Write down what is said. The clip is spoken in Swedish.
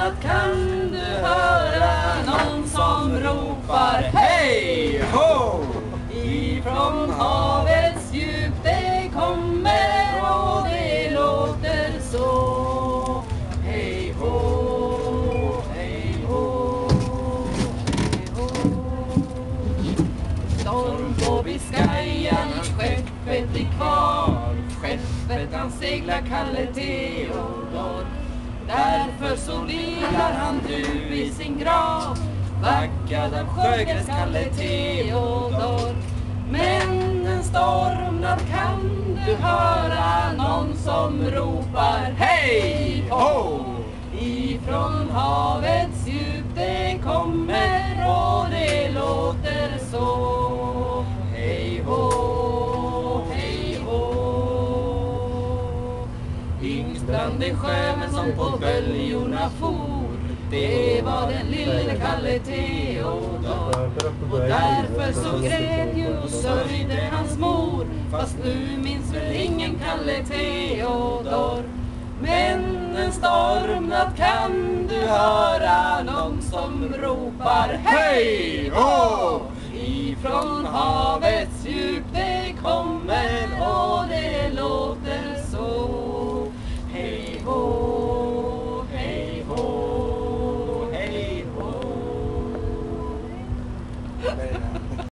stormnat kan du höra någon som ropar hej ho! Ifrån havets djup det kommer och det låter så. Hej ho, hej ho, hej ho. Storm på Biscayan, skeppet är kvar. Skeppet han seglar Kalle Theodor. Därför så vilar han nu i sin grav, vackad av Sjögrens Kalle Theodor. Men en stormnad kan du höra någon som ropar hej ho! Ifrån havets djup det kommer och det låter så. Hej ho, hej ho. Yngstrande sjömän som på böljorna for, det var den lille Kalle Theodor. Och därför så grät ju och sörjde hans mor, fast nu minns väl ingen Kalle Theodor. Men en stormnatt kan du höra någon som ropar hej ho! Ifrån havets djup det kommer och det låter